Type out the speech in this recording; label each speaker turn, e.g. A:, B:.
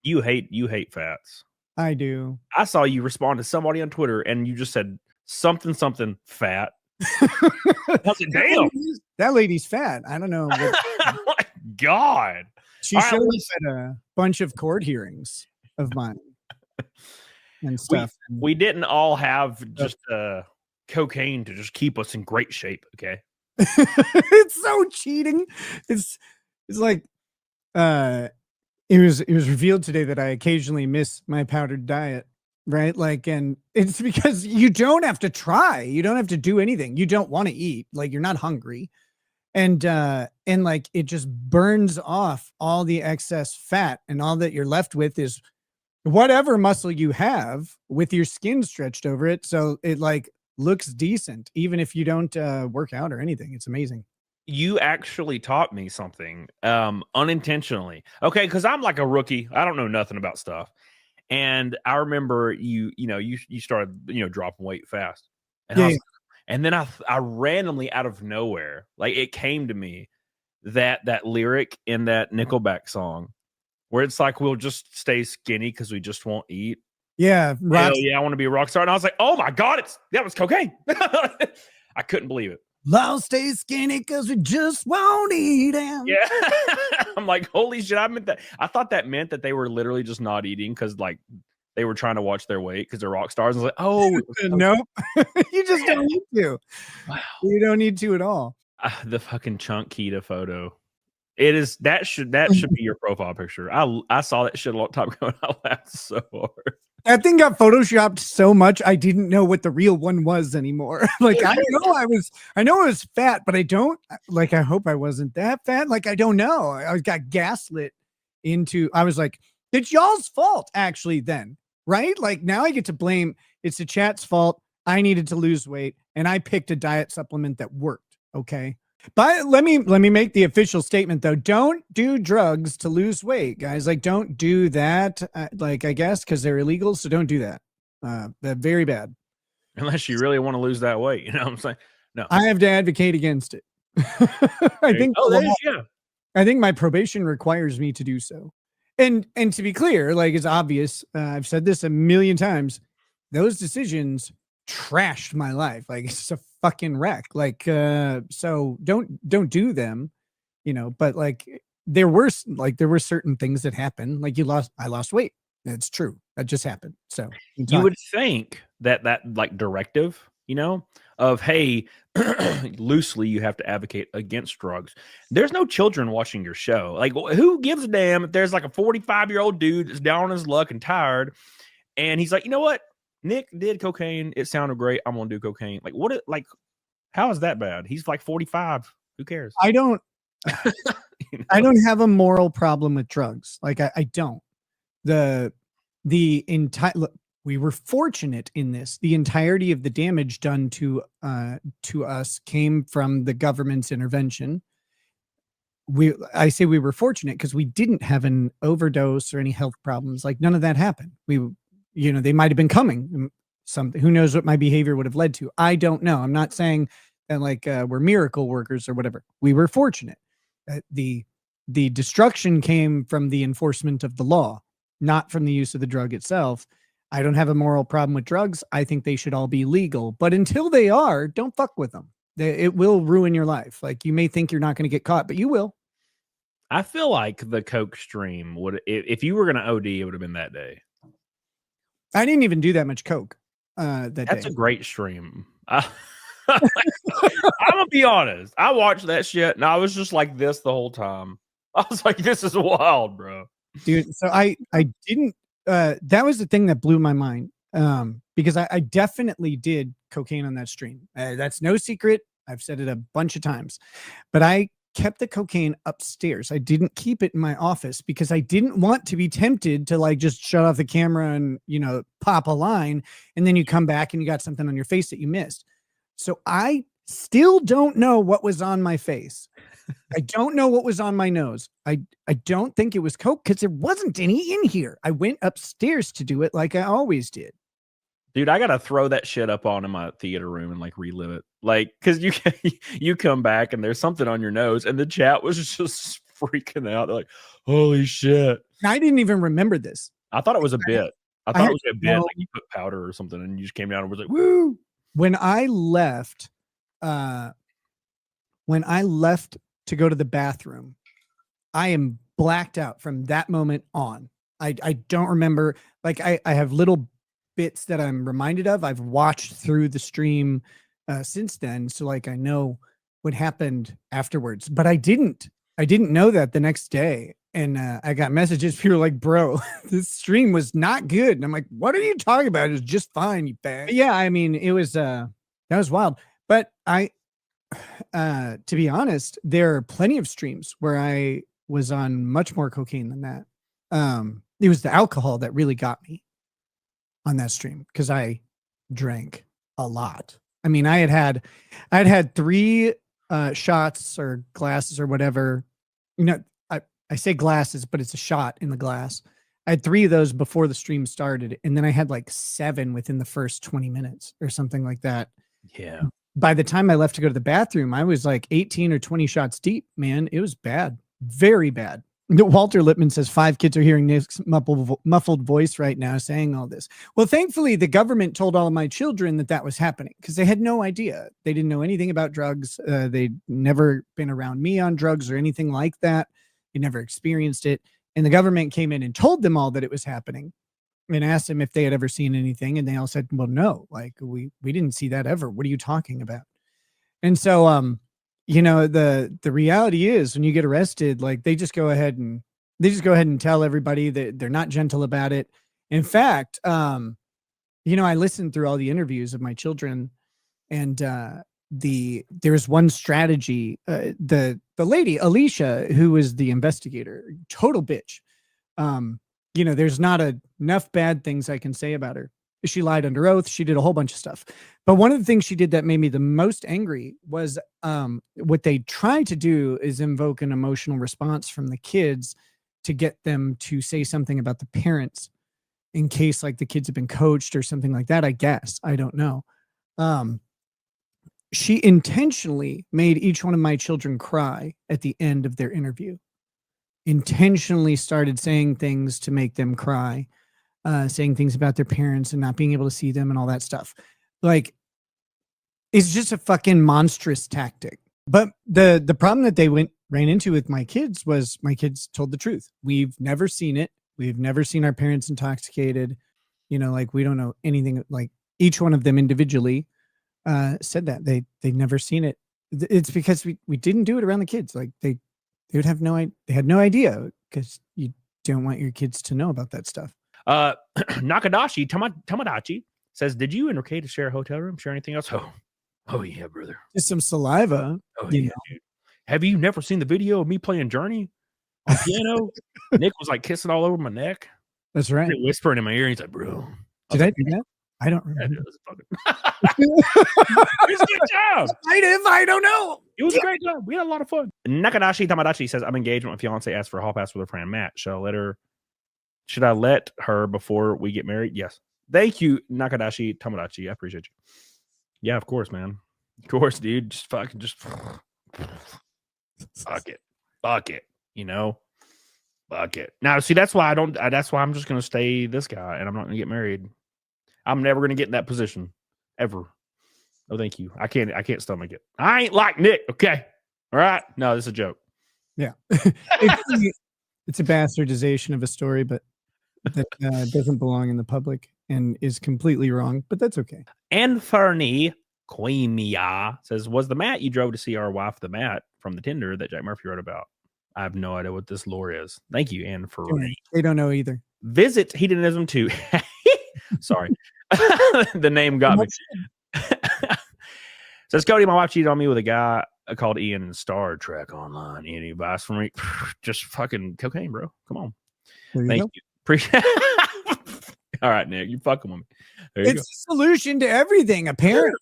A: You hate fats.
B: I do.
A: I saw you respond to somebody on Twitter and you just said something fat. I was like, damn.
B: That lady's fat. I don't know.
A: Oh my God.
B: She showed up at a bunch of court hearings of mine and stuff.
A: We didn't all have just cocaine to just keep us in great shape. Okay.
B: It's so cheating. It's like it was revealed today that I occasionally miss my powdered diet, right? Like, and it's because you don't have to try, you don't have to do anything, you don't want to eat, like you're not hungry, and like it just burns off all the excess fat, and all that you're left with is whatever muscle you have with your skin stretched over it, so it like looks decent even if you don't work out or anything. It's amazing.
A: You actually taught me something unintentionally. Okay, because I'm like a rookie. I don't know nothing about stuff. And I remember you started, dropping weight fast. And and then I randomly out of nowhere, like it came to me that lyric in that Nickelback song where it's like, we'll just stay skinny because we just won't eat.
B: Yeah.
A: Hell yeah, I want to be a rock star. And I was like, oh my God, that was cocaine. I couldn't believe it.
B: I'll stay skinny because we just won't eat him.
A: Yeah. I'm like, holy shit. I thought that meant that they were literally just not eating because like they were trying to watch their weight because they're rock stars. I was like, oh
B: nope. You just don't need to.
A: Wow.
B: You don't need to at all.
A: The fucking chunk keto photo. It is that should be your profile picture. I saw that shit a long time ago and I laughed so hard.
B: That thing got photoshopped so much I didn't know what the real one was anymore. Like I know I was fat, but I don't like. I hope I wasn't that fat. Like I don't know. I got gaslit into. I was like, it's y'all's fault actually. Then right? Like now I get to blame. It's the chat's fault. I needed to lose weight, and I picked a diet supplement that worked. Okay. But let me make the official statement though. Don't do drugs to lose weight, guys. Like don't do that. Like I guess because they're illegal, so don't do that. They're very bad.
A: Unless you really want to lose that weight, you know what I'm saying? No,
B: I have to advocate against it. I think my probation requires me to do so. And to be clear, like it's obvious. I've said this a million times. Those decisions trashed my life. Like it's just a fucking wreck. Like so don't do them, but like there were certain things that happened. Like I lost weight. It's true. That just happened. So
A: you would think that like directive, of hey, loosely you have to advocate against drugs. There's no children watching your show. Like who gives a damn if there's like a 45-year-old dude that's down on his luck and tired and he's like, you know what? Nick did cocaine. It sounded great. I'm gonna do cocaine. Like what? Like how is that bad? He's like 45. Who cares?
B: I don't. I don't have a moral problem with drugs. Like I don't. The entire. We were fortunate in this. The entirety of the damage done to us came from the government's intervention. I say we were fortunate because we didn't have an overdose or any health problems. Like none of that happened. They might have been coming. Something. Who knows what my behavior would have led to? I don't know. I'm not saying that like we're miracle workers or whatever. We were fortunate. The destruction came from the enforcement of the law, not from the use of the drug itself. I don't have a moral problem with drugs. I think they should all be legal. But until they are, don't fuck with them. It will ruin your life. Like you may think you're not going to get caught, but you will.
A: I feel like the Coke stream would, if you were going to OD, it would have been that day.
B: I didn't even do that much Coke
A: That's a great stream. I'm gonna be honest. I watched that shit and I was just like this the whole time. I was like, this is wild, bro.
B: Dude, so I didn't that was the thing that blew my mind. Because I definitely did cocaine on that stream. That's no secret. I've said it a bunch of times. But I kept the cocaine upstairs. I didn't keep it in my office because I didn't want to be tempted to like just shut off the camera and, pop a line. And then you come back and you got something on your face that you missed. So I still don't know what was on my face. I don't know what was on my nose. I don't think it was Coke because there wasn't any in here. I went upstairs to do it like I always did.
A: Dude, I gotta throw that shit up on in my theater room and like relive it. Like, cause you come back and there's something on your nose, and the chat was just freaking out. They're like, holy shit.
B: I didn't even remember this.
A: I thought it was a bit. I thought it was a bit like you put powder or something and you just came down and was like, woo.
B: When I left to go to the bathroom, I am blacked out from that moment on. I don't remember. Like I have little bits that I'm reminded of. I've watched through the stream since then, so like I know what happened afterwards. But I didn't know that the next day. And I got messages. People were like, "Bro, this stream was not good." And I'm like, "What are you talking about? It was just fine, you bag." Yeah, I mean, it was that was wild. But to be honest, there are plenty of streams where I was on much more cocaine than that. It was the alcohol that really got me on that stream because I drank a lot. I mean, I'd had 3 shots or glasses or whatever. You know, I say glasses, but it's a shot in the glass. I had 3 of those before the stream started, and then I had like 7 within the first 20 minutes or something like that.
A: Yeah.
B: By the time I left to go to the bathroom, I was like 18 or 20 shots deep, man. It was bad. Very bad. Walter Lippman says 5 kids are hearing Nick's muffled voice right now saying all this. Well, thankfully, the government told all of my children that was happening because they had no idea. They didn't know anything about drugs. They'd never been around me on drugs or anything like that. They never experienced it. And the government came in and told them all that it was happening and asked them if they had ever seen anything. And they all said, well, no, like we didn't see that ever. What are you talking about? And so, you know, the reality is when you get arrested, like they just go ahead and tell everybody that they're not gentle about it. In fact, you know, I listened through all the interviews of my children, and there's one strategy. The lady Alicia, who was the investigator, total bitch. You know, there's not enough bad things I can say about her. She lied under oath. She did a whole bunch of stuff. But one of the things she did that made me the most angry was what they tried to do is invoke an emotional response from the kids to get them to say something about the parents in case like the kids have been coached or something like that. I guess. I don't know. She intentionally made each one of my children cry at the end of their interview. Intentionally started saying things to make them cry. Saying things about their parents and not being able to see them and all that stuff. Like, it's just a fucking monstrous tactic. But the problem that they ran into with my kids was my kids told the truth. We've never seen it. We've never seen our parents intoxicated. You know, like we don't know anything. Like each one of them individually said that they'd never seen it. It's because we didn't do it around the kids. Like they had no idea because you don't want your kids to know about that stuff.
A: Nakadashi Tamadachi says, did you and Ricada share a hotel room? Share anything else? Oh yeah, brother.
B: Just some saliva.
A: Oh yeah, dude. Have you never seen the video of me playing Journey on piano? Nick was like kissing all over my neck.
B: That's right.
A: Whispering in my ear. He's like, bro.
B: Did I do that? I don't remember.
A: It was a good job.
B: I don't know.
A: It was a great job. We had a lot of fun. Nakadashi Tamadachi says, I'm engaged when my fiance asked for a hall pass with her friend Matt. Should I let her before we get married? Yes. Thank you, Nakadashi Tamadachi. I appreciate you. Yeah, of course, man. Of course, dude. Just fuck it. Fuck it. You know? Fuck it. Now, see, that's why that's why I'm just gonna stay this guy and I'm not gonna get married. I'm never gonna get in that position. Ever. No, thank you. I can't stomach it. I ain't like Nick, okay? All right. No, this is a joke.
B: Yeah. It's a bastardization of a story, but that doesn't belong in the public and is completely wrong, but that's okay.
A: And Fernie Queemia says, was the Matt you drove to see our wife, the Matt from the Tinder that Jack Murphy wrote about? I have no idea what this lore is. Thank you, Anne Fernie.
B: They don't know either.
A: Visit Hedonism 2. Sorry. The name got me. Says, Cody, my wife cheated on me with a guy called Ian in Star Trek Online. Any advice for me? Just fucking cocaine, bro. Come on. Thank you. Appreciate All right, Nick. You fucking with me.
B: It's the solution to everything, apparently.